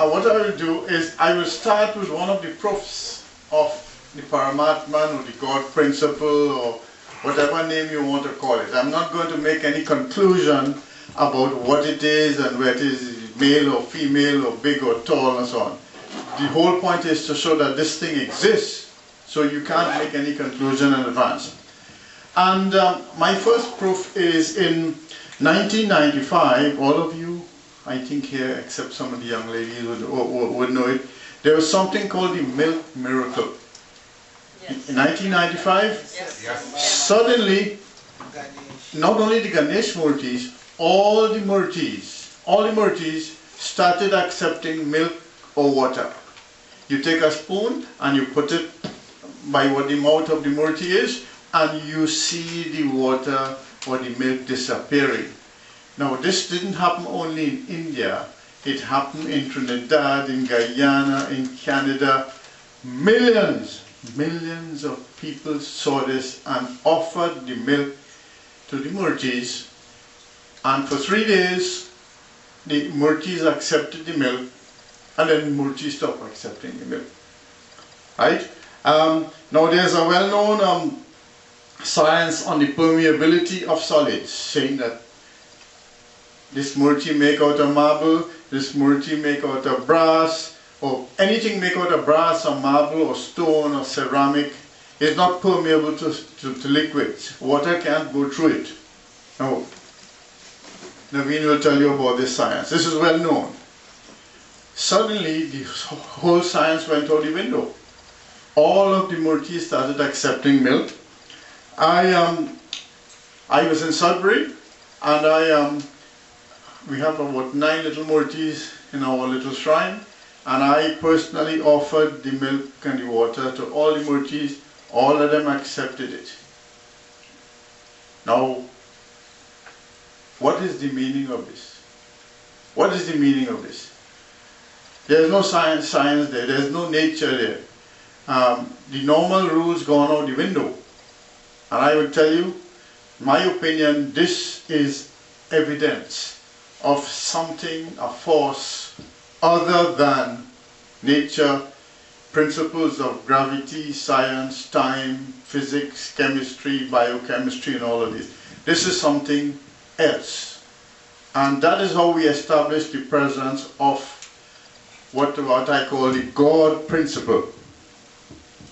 what I will do is I will start with one of the proofs of the Paramatman or the God principle or whatever name you want to call it. I'm not going to make any conclusion about what it is and whether it is male or female or big or tall and so on. The whole point is to show that this thing exists, so you can't make any conclusion in advance. And my first proof is in 1995. All of you, I think here, except some of the young ladies would know it, there was something called the milk miracle. Yes. In 1995, yes. Suddenly, not only the Ganesh Murtis, all the Murtis started accepting milk or water. You take a spoon and you put it by what the mouth of the Murti is, and you see the water or the milk disappearing. Now, this didn't happen only in India. It happened in Trinidad, in Guyana, in Canada. Millions of people saw this and offered the milk to the Murtis. And for 3 days, the Murtis accepted the milk, and then the Murtis stopped accepting the milk. Right? Now, there's a well-known science on the permeability of solids, saying that this Murti make out of marble, this Murti make out of brass, or anything make out of brass or marble or stone or ceramic is not permeable to liquids. Water can't go through it. Now, Naveen will tell you about this science. This is well known. Suddenly, the whole science went out the window. All of the Murtis started accepting milk. I was in Sudbury, and we have about 9 little Murtis in our little shrine, and I personally offered the milk and the water to all the Murtis. All of them accepted it. Now, what is the meaning of this? What is the meaning of this? There is no science there. There is no nature there. The normal rules gone out the window. And I will tell you, my opinion, this is evidence of something, a force, other than nature, principles of gravity, science, time, physics, chemistry, biochemistry, and all of this. This is something else. And that is how we establish the presence of what I call the God principle.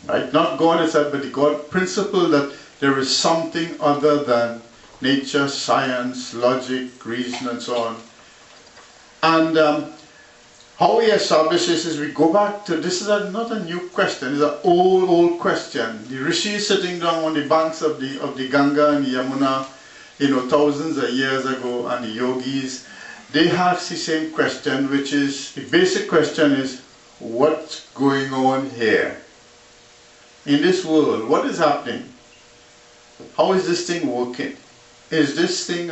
Right? Not God itself, but the God principle, that there is something other than nature, science, logic, reason, and so on. And how we establish this is we go back to, this is not a new question, it's an old question. The rishis sitting down on the banks of the Ganga and the Yamuna, thousands of years ago, and the yogis, they ask the same question, which is, the basic question is, what's going on here? In this world, what is happening? How is this thing working? Is this thing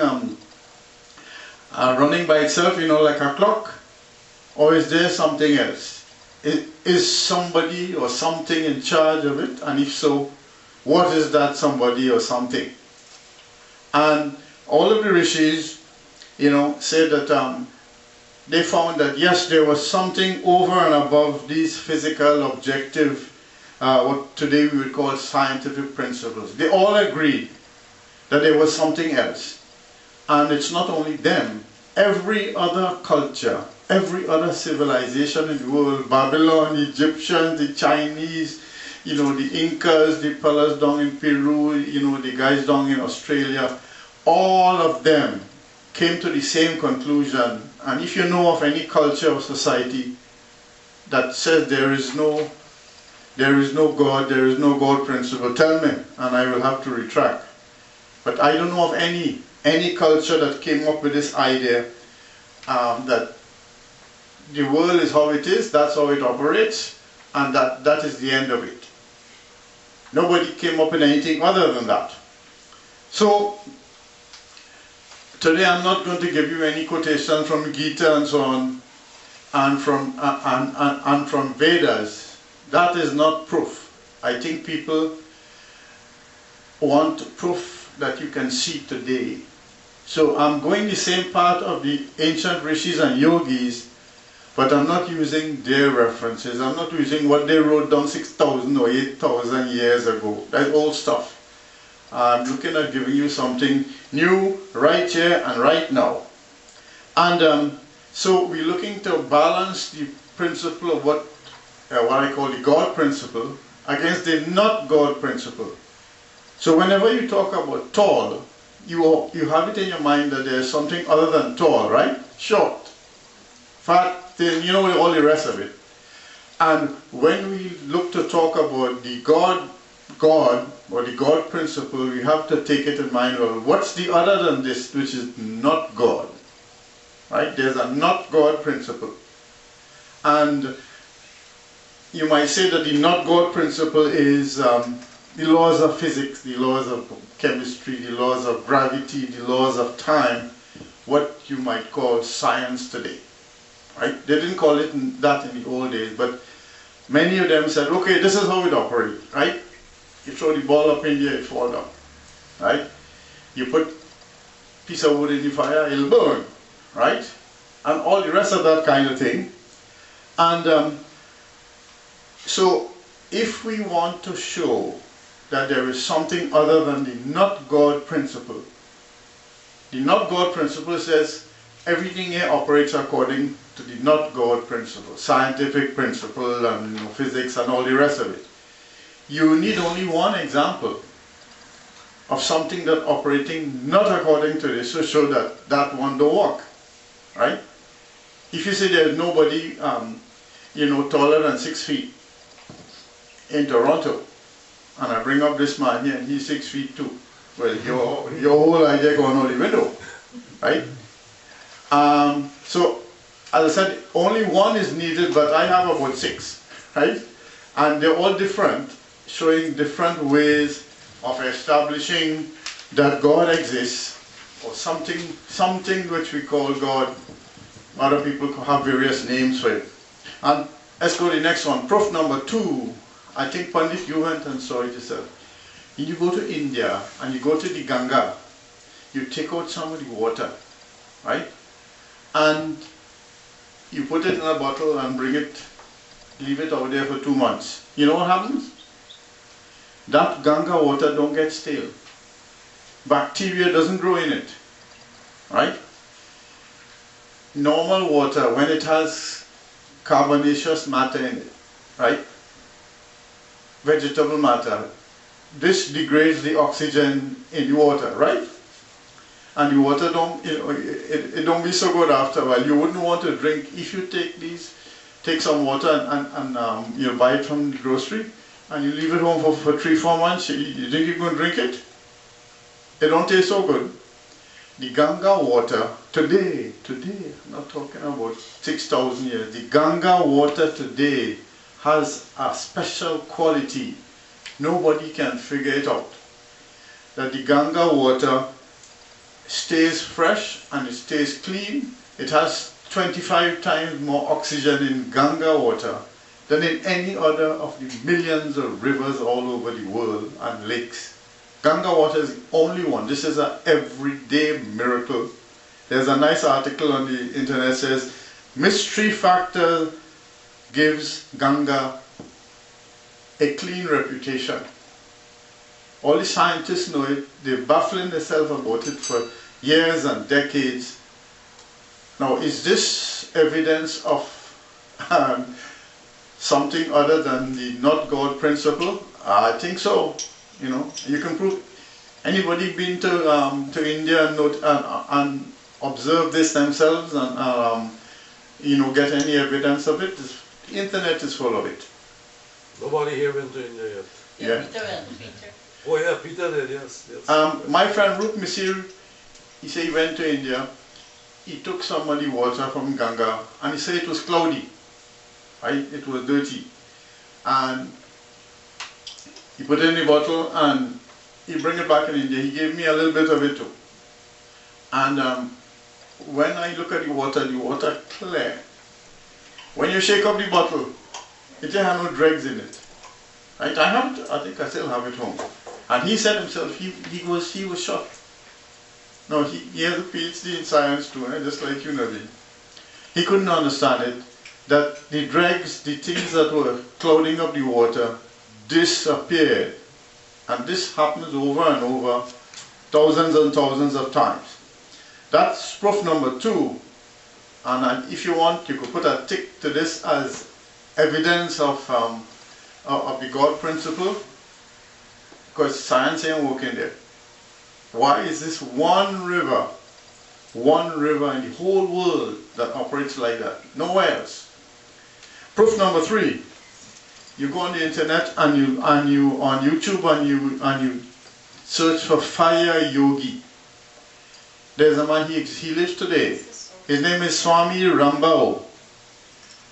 running by itself, like a clock? Or is there something else? Is somebody or something in charge of it? And if so, what is that somebody or something? And all of the rishis, said that they found that yes, there was something over and above these physical, objective, what today we would call scientific principles. They all agreed that there was something else. And it's not only them. Every other culture, every other civilization in the world, Babylon, Egyptians, the Chinese, the Incas, the fellas down in Peru, the guys down in Australia, all of them came to the same conclusion. And if you know of any culture or society that says there is no God, there is no God principle, tell me, and I will have to retract. But I don't know of any culture that came up with this idea that the world is how it is, that's how it operates, and that is the end of it. Nobody came up with anything other than that. So, today I'm not going to give you any quotation from Gita and so on, and from Vedas. That is not proof. I think people want proof that you can see today. So I'm going the same path of the ancient rishis and yogis, but I'm not using their references. I'm not using what they wrote down 6,000 or 8,000 years ago. That's old stuff. I'm looking at giving you something new right here and right now. And so we're looking to balance the principle of what I call the God principle against the not God principle. So whenever you talk about tall, you have it in your mind that there's something other than tall, right? Short, fat, thin, you know, all the rest of it. And when we look to talk about the God or the God principle, we have to take it in mind, well, what's the other than this which is not God? Right? There's a not God principle. And you might say that the not God principle is the laws of physics, the laws of chemistry, the laws of gravity, the laws of time, what you might call science today. Right? They didn't call it that in the old days, but many of them said, okay, this is how it operates, right? You throw the ball up in the air, it falls down, right? You put a piece of wood in the fire, it'll burn, right? And all the rest of that kind of thing. And so if we want to show that there is something other than the not God principle, the not God principle says everything here operates according to the not God principle, scientific principle and physics and all the rest of it. You need only one example of something that operating not according to this to show that that one don't work, right? If you say there's nobody, taller than 6 feet in Toronto, and I bring up this man here and he's 6 feet too, well, your whole idea going out the window, right? So, as I said, only one is needed, but I have about 6, right? And they're all different, showing different ways of establishing that God exists, or something which we call God. Other people have various names for it. And let's go to the next one. Proof number 2. I think, Pandit, you went and saw it yourself. You go to India and you go to the Ganga, you take out some of the water, right? And you put it in a bottle and leave it out there for 2 months. You know what happens? That Ganga water don't get stale. Bacteria doesn't grow in it, right? Normal water, when it has carbonaceous matter in it, right? Vegetable matter, this degrades the oxygen in the water, right? And the water don't, it don't be so good after a while. You wouldn't want to drink, if you take some water and you buy it from the grocery, and you leave it home for 3-4 months, you think you're going to drink it? It don't taste so good. The Ganga water today, I'm not talking about 6,000 years, the Ganga water today has a special quality. Nobody can figure it out. That the Ganga water stays fresh and it stays clean. It has 25 times more oxygen in Ganga water than in any other of the millions of rivers all over the world and lakes. Ganga water is the only one. This is an everyday miracle. There's a nice article on the internet that says, mystery factor gives Ganga a clean reputation. All the scientists know it. They're baffling themselves about it for years and decades. Now, is this evidence of something other than the not God principle? I think so. You can prove. Anybody been to India and observe this themselves and get any evidence of it? The internet is full of it. Nobody here went to India yet. Yeah. Peter went. Peter. Oh yeah, Peter did. Yes. My friend Rup Misir, he said he went to India. He took some of the water from Ganga and he said it was cloudy. Right? It was dirty. And he put it in the bottle and he bring it back in India. He gave me a little bit of it too. And when I look at the water clear. When you shake up the bottle, it didn't have no dregs in it. Right? I think I still have it home. And he said himself, he was shocked. No, he has a PhD in science too, just like you, Naveen. He couldn't understand it. that the dregs, the things that were clouding up the water, disappeared. And this happens over and over, thousands and thousands of times. That's proof number 2. And if you want, you could put a tick to this as evidence of the God principle, because science ain't working there. Why is this one river in the whole world that operates like that? Nowhere else. Proof number 3. You go on the internet and you on YouTube and you search for fire yogi. There's a man, he lives today. His name is Swami Rambao.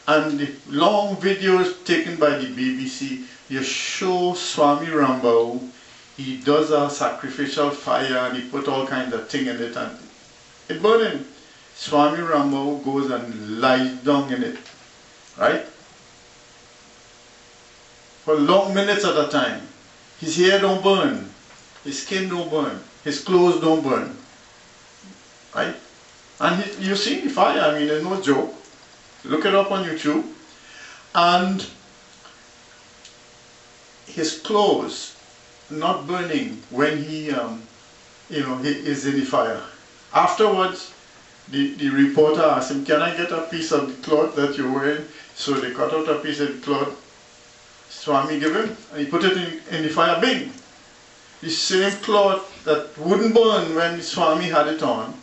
And the long videos taken by the BBC, you show Swami Rambao. He does a sacrificial fire and he put all kinds of things in it and it burns him. Swami Rambao goes and lies down in it, right? For long minutes at a time. His hair don't burn, his skin don't burn, his clothes don't burn, right? And you see the fire, I mean, there's no joke. Look it up on YouTube. And his clothes not burning when he is in the fire. Afterwards, the reporter asked him, "Can I get a piece of the cloth that you're wearing?" So they cut out a piece of the cloth. Swami gave him, and he put it in the fire. Bing! The same cloth that wouldn't burn when Swami had it on,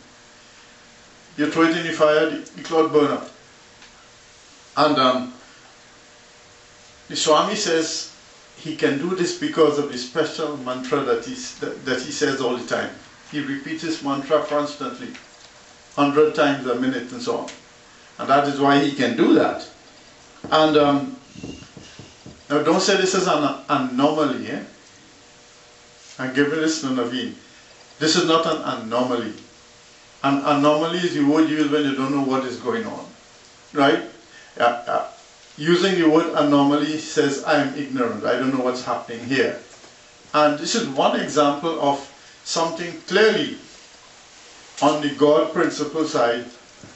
you throw it in the fire, the cloth burn up. And the Swami says he can do this because of the special mantra that he says all the time. He repeats his mantra constantly, 100 times a minute and so on. And that is why he can do that. And now don't say this is an anomaly. And give this to Naveen. This is not an anomaly. An anomaly is the word used when you don't know what is going on. Right? Using the word anomaly says I am ignorant. I don't know what's happening here. And this is one example of something clearly on the God principle side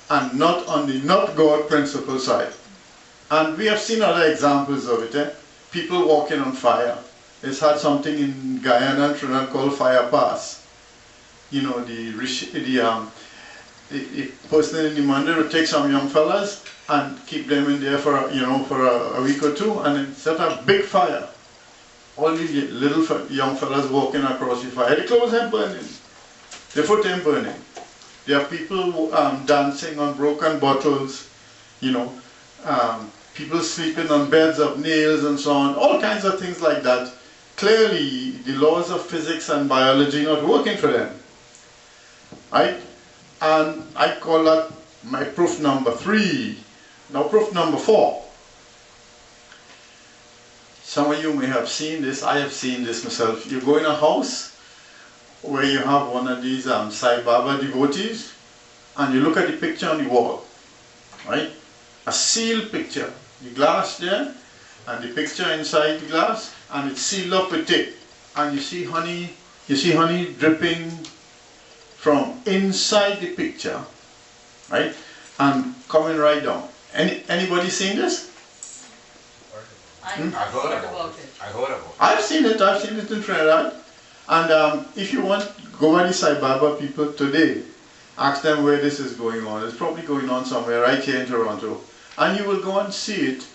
and not on the not God principle side. And we have seen other examples of it. People walking on fire. It's had something in Guyana and Trinidad called fire pass. You know, the person in the mandir would take some young fellas and keep them in there for a week or two, and then set up big fire. All these little young fellas walking across the fire. The clothes ain't burning. The foot ain't burning. There are people dancing on broken bottles, people sleeping on beds of nails and so on, all kinds of things like that. Clearly, the laws of physics and biology not working for them, right? And I call that my proof number 3. Now proof number 4. Some of you may have seen this, I have seen this myself. You go in a house where you have one of these Sai Baba devotees, and you look at the picture on the wall, right? A sealed picture, the glass there, and the picture inside the glass, and it's sealed up with tape. And you see honey dripping from inside the picture, right? And coming right down. Anybody seen this? I've heard about it. I've seen it in Trinidad. And if you want, go by the Sai Baba people today, ask them where this is going on. It's probably going on somewhere right here in Toronto. And you will go and see it.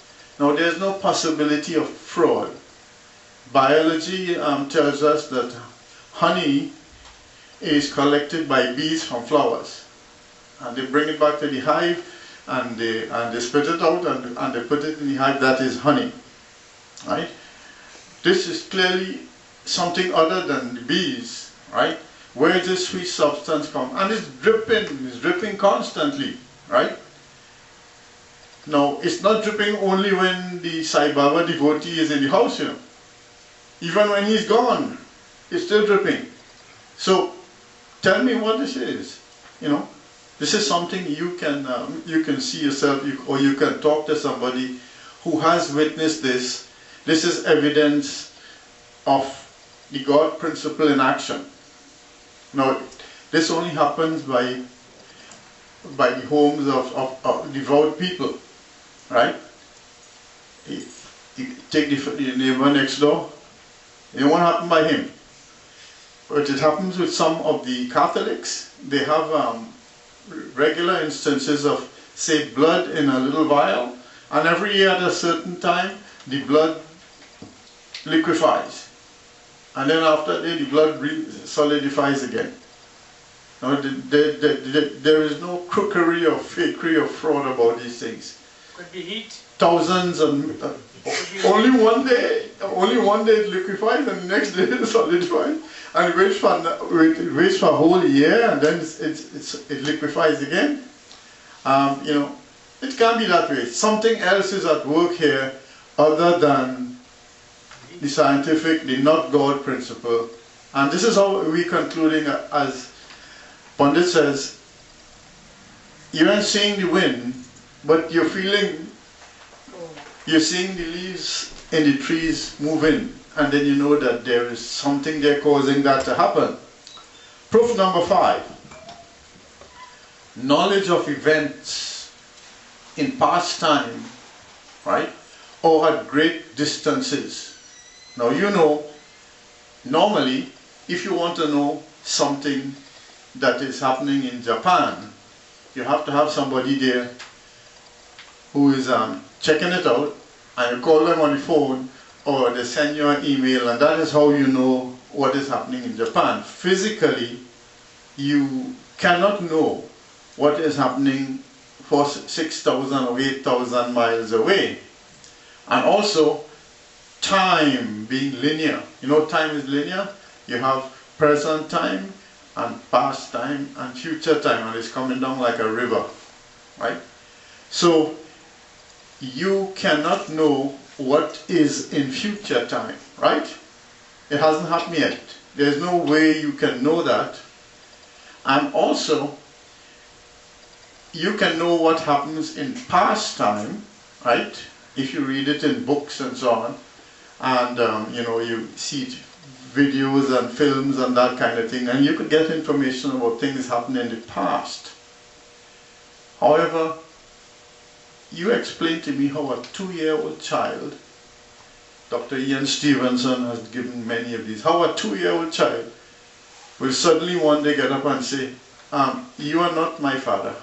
Now there's no possibility of fraud. Biology tells us that honey is collected by bees from flowers. And they bring it back to the hive, and they spit it out, and they put it in the hive. That is honey, right? This is clearly something other than the bees, right? Where does this sweet substance come? And it's dripping constantly, right? Now, it's not dripping only when the Sai Baba devotee is in the house, Even when he's gone, it's still dripping. So, tell me what this is, This is something you can see yourself, or you can talk to somebody who has witnessed this. This is evidence of the God principle in action. Now, this only happens by the homes of devout people. right? You take the neighbor next door, it won't happen by him. But it happens with some of the Catholics. They have regular instances of, say, blood in a little vial, and every year at a certain time, the blood liquefies. And then after that, the blood solidifies again. Now, there is no crookery or fakery or fraud about these things. Could be heat. Thousands and only one day it liquefies, and the next day it solidifies, and it waits for a whole year, and then it liquefies again. You know, it can't be that way. Something else is at work here other than the scientific, the not God principle. And this is how we're concluding, as Pandit says, you aren't seeing the wind, but you're feeling, you're seeing the leaves in the trees move in, and then you know that there is something there causing that to happen. Proof number 5. Knowledge of events in past time, right, or at great distances. Now you know, normally, if you want to know something that is happening in Japan, you have to have somebody there who is checking it out, and you call them on the phone, or they send you an email, and that is how you know what is happening in Japan. Physically, you cannot know what is happening for 6,000 or 8,000 miles away. And also, time being linear. You know, time is linear. You have present time and past time and future time, and it's coming down like a river, right? So you cannot know what is in future time, right? It hasn't happened yet. There's no way you can know that. And also, you can know what happens in past time, right? If you read it in books and so on, and you know, you see videos and films and that kind of thing, and you could get information about things happening in the past. However, you explained to me how a 2-year-old child, Dr. Ian Stevenson has given many of these, how a 2-year-old child will suddenly one day get up and say, you are not my father.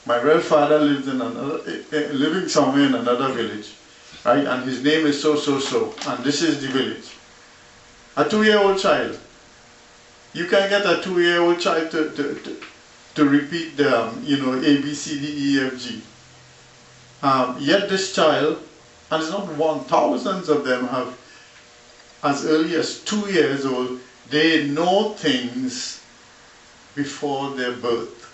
My real father lives in living somewhere in another village, right? And his name is so, and this is the village. A 2-year-old child. You can get a 2-year-old child to repeat the, you know, A, B, C, D, E, F, G. Yet this child, and it's not one, thousands of them have, as early as 2 years old, they know things before their birth,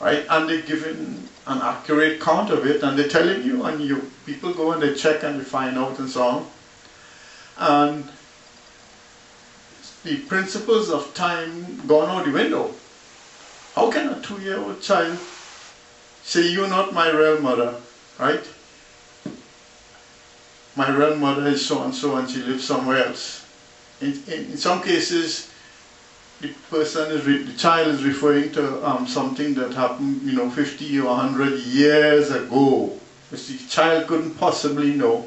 right? And they're given an accurate count of it, and they're telling you, and people go and they check and they find out and so on. And the principles of time gone out the window. How can a 2-year-old child say, you're not my real mother, right? My real mother is so and she lives somewhere else. In some cases, the child is referring to something that happened, you know, 50 or 100 years ago, which the child couldn't possibly know.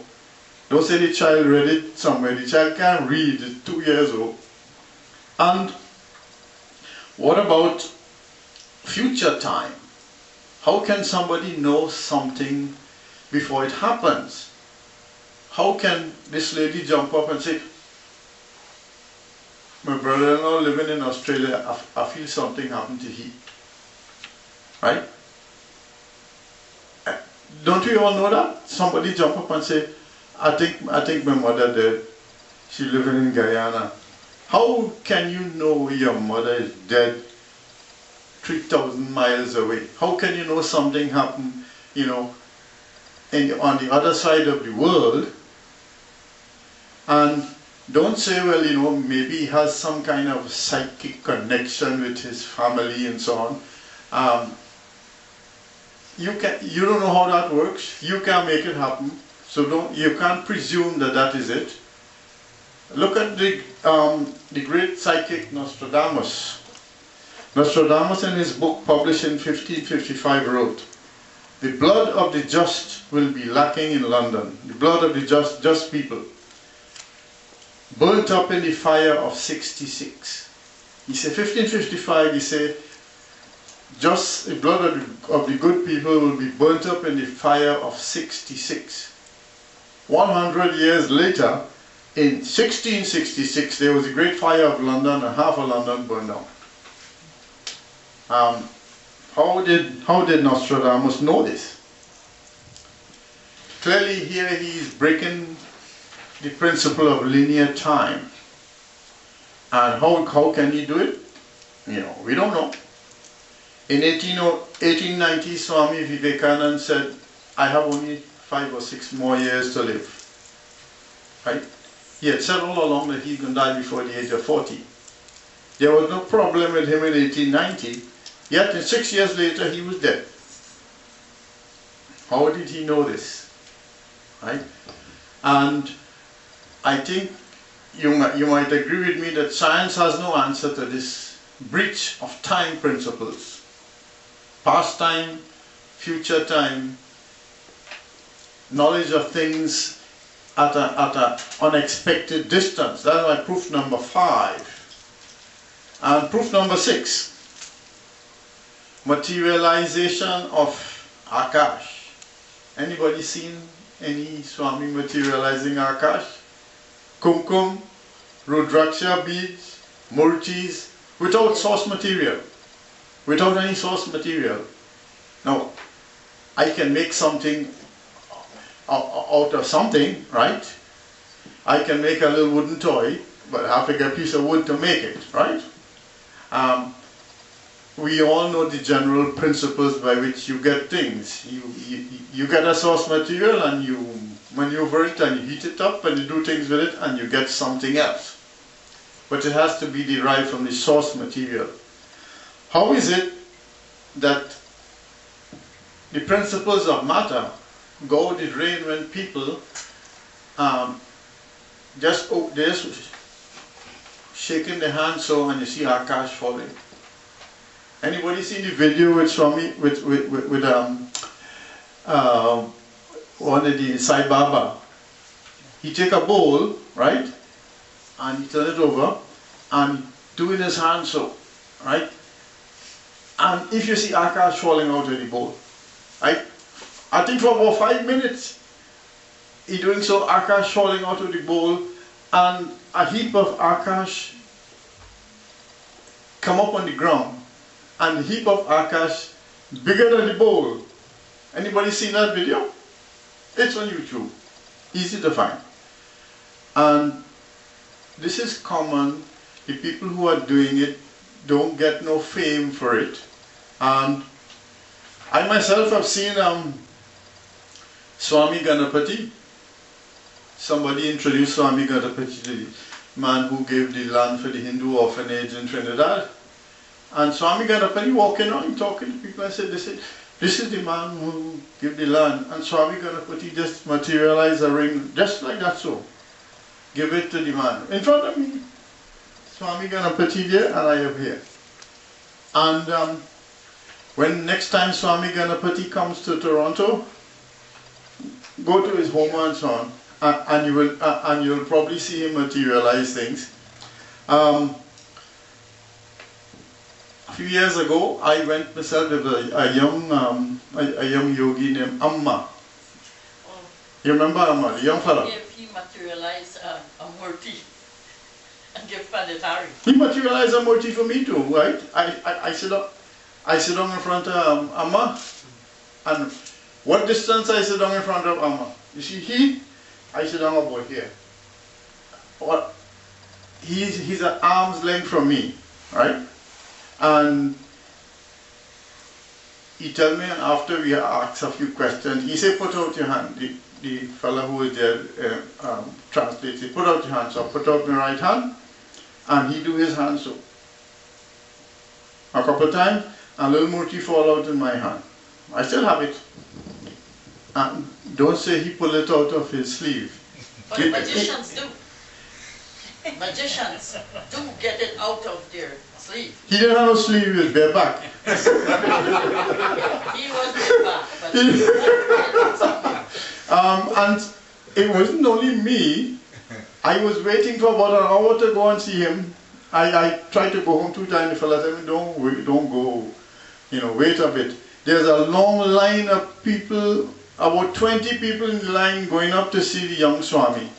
Don't say the child read it somewhere. The child can't read. It's 2 years old. And what about future time? How can somebody know something before it happens? How can this lady jump up and say, my brother-in-law living in Australia, I feel something happened to him. Right? Don't we all know that? Somebody jump up and say, I think my mother dead. She living in Guyana. How can you know your mother is dead 3,000 miles away? How can you know something happened, you know, on the other side of the world? And don't say, well, you know, maybe he has some kind of psychic connection with his family and so on. You don't know how that works. You can't make it happen. So you can't presume that that is it. Look at the great psychic Nostradamus. Nostradamus, in his book published in 1555, wrote, the blood of the just will be lacking in London. The blood of the just people. Burnt up in the fire of 66. He said 1555, he said, just the blood of the good people will be burnt up in the fire of 66. 100 years later, in 1666, there was a great fire of London and half of London burned down. How did Nostradamus know this? Clearly here he is breaking the principle of linear time. And how can he do it? You know, we don't know. In 1890, Swami Vivekananda said, I have only 5 or 6 more years to live. Right? He had said all along that he can die before the age of 40. There was no problem with him in 1890, yet in 6 years later he was dead. How did he know this? Right? And I think you might agree with me that science has no answer to this breach of time principles. Past time, future time, knowledge of things at an unexpected distance. That's my proof number 5. And proof number 6, materialization of Akash. Anybody seen any Swami materializing Akash? Kumkum, Rudraksha beads, murtis, without source material. Without any source material. Now, I can make something out of something, right? I can make a little wooden toy, but I have to get a piece of wood to make it, right? We all know the general principles by which you get things. You get a source material and you maneuver it and you heat it up and you do things with it and you get something else. But it has to be derived from the source material. How is it that the principles of matter go the rain when people just shaking their hands so and you see Akash falling? Anybody seen the video with Swami with one of the Sai Baba? He take a bowl, right, and he turn it over and do in his hand so, right? And if you see Akash falling out of the bowl, right? I think for about 5 minutes, he doing so, Akash falling out of the bowl, and a heap of Akash come up on the ground, and the heap of Akash bigger than the bowl. Anybody seen that video? It's on YouTube. Easy to find. And this is common. The people who are doing it don't get no fame for it. And I myself have seen Swami Ganapati. Somebody introduced Swami Ganapati to the man who gave the land for the Hindu orphanage in Trinidad. And Swami Ganapati walking around talking to people. I said, this is the man who gave the land. And Swami Ganapati just materialized a ring, just like that so. Give it to the man. In front of me. Swami Ganapati there and I am here. And when next time Swami Ganapati comes to Toronto, go to his home and so on, and you'll probably see him materialize things. A few years ago, I went myself with a young yogi named Amma. Oh. You remember Amma, the young fella? If he materialized a murti and give planetary. He materialized a murti for me too, right? I sit down in front of Amma, and what distance I sit down in front of Amma? You see I sit down about here. What? He's at arm's length from me, right? And he told me, and after we asked a few questions, he said, put out your hand. The fellow who was there translated, he put out your hand. So I put out my right hand, and he do his hand so. A couple of times, a little murti fall out in my hand. I still have it. And don't say he pulled it out of his sleeve. But magicians do. Magicians do get it out of their sleeve. He didn't have no sleeve, he was bareback. He was bareback, but And it wasn't only me. I was waiting for about an hour to go and see him. I tried to go home 2 times. The fella said, don't go, wait a bit. There's a long line of people, about 20 people in the line going up to see the young Swami.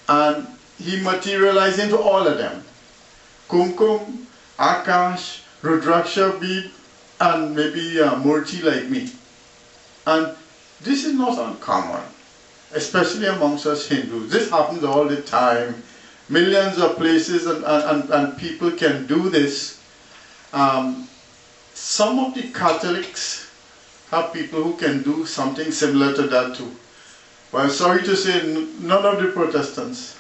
And he materialized into all of them. Kumkum, Akash, Rudraksha bead, and maybe Murti like me. And this is not uncommon, especially amongst us Hindus. This happens all the time. Millions of places and people can do this. Some of the Catholics have people who can do something similar to that too. Well, sorry to say, none of the Protestants.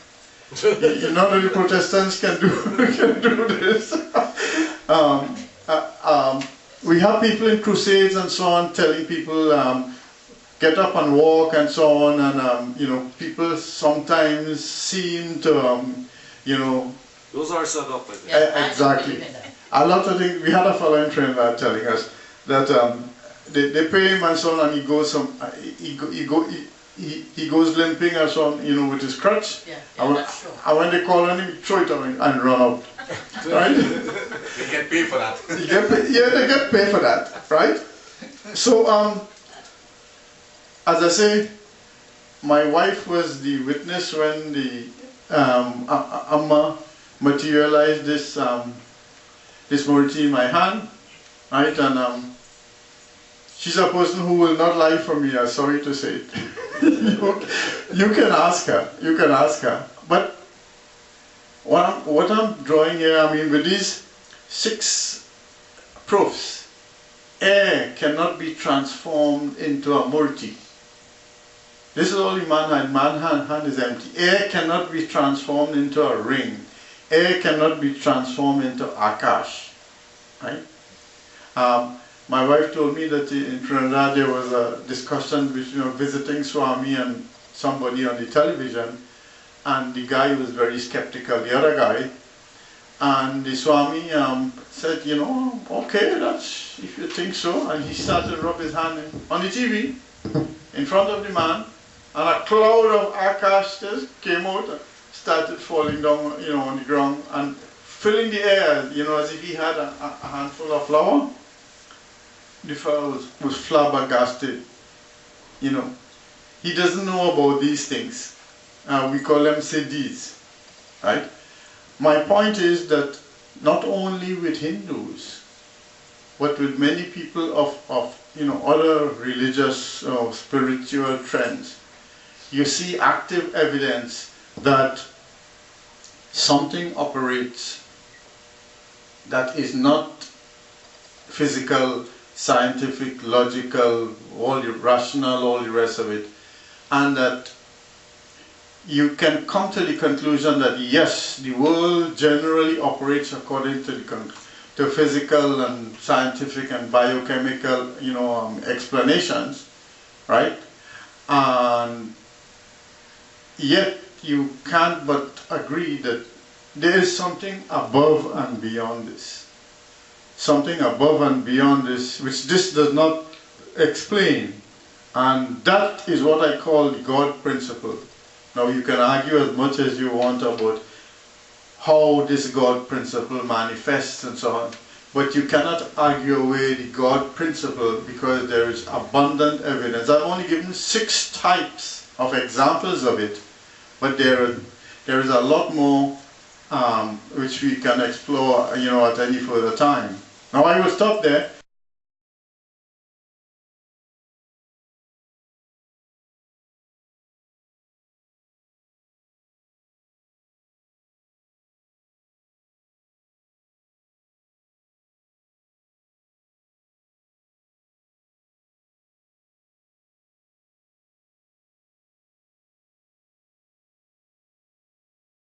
None of the Protestants can do this. We have people in crusades and so on telling people get up and walk and so on, and people sometimes seem to Those are set up, I think. yeah, exactly. A lot of things. We had a fellow in Trinidad telling us that they pay him and so on, and he goes he goes limping and so on, with his crutch. Yeah, And that's true. when they call on him, he throw it away and run out. Right? They get paid for that. They get paid for that, right? So, as I say, my wife was the witness when the Amma materialized this this Murti in my hand, right? And she's a person who will not lie for me. I'm sorry to say it. You can ask her. You can ask her. But what I'm drawing here, with these 6 proofs, air cannot be transformed into a Murti. This is only man hand is empty. Air cannot be transformed into a ring. Air cannot be transformed into Akash. Right? My wife told me that in Trinidad there was a discussion between visiting Swami and somebody on the television, and the guy was very skeptical, the other guy, and the Swami said, okay, that's if you think so, and he started to rub his hand on the TV in front of the man, and a cloud of Akash just came out and started falling down, on the ground and filling the air, as if he had a handful of flour. The fellow was flabbergasted. He doesn't know about these things. We call them siddhis, right? My point is that not only with Hindus, but with many people of other religious or spiritual trends, you see active evidence that something operates that is not physical, scientific, logical, all the rational, all the rest of it, and that you can come to the conclusion that yes, the world generally operates according to physical and scientific and biochemical, explanations, right? And yet you can't but agree that there is something above and beyond this. Something above and beyond this, which this does not explain. And that is what I call the God principle. Now you can argue as much as you want about how this God principle manifests and so on, but you cannot argue away the God principle because there is abundant evidence. I've only given 6 types of examples of it, but there is a lot more which we can explore, at any further time. Now I will stop there.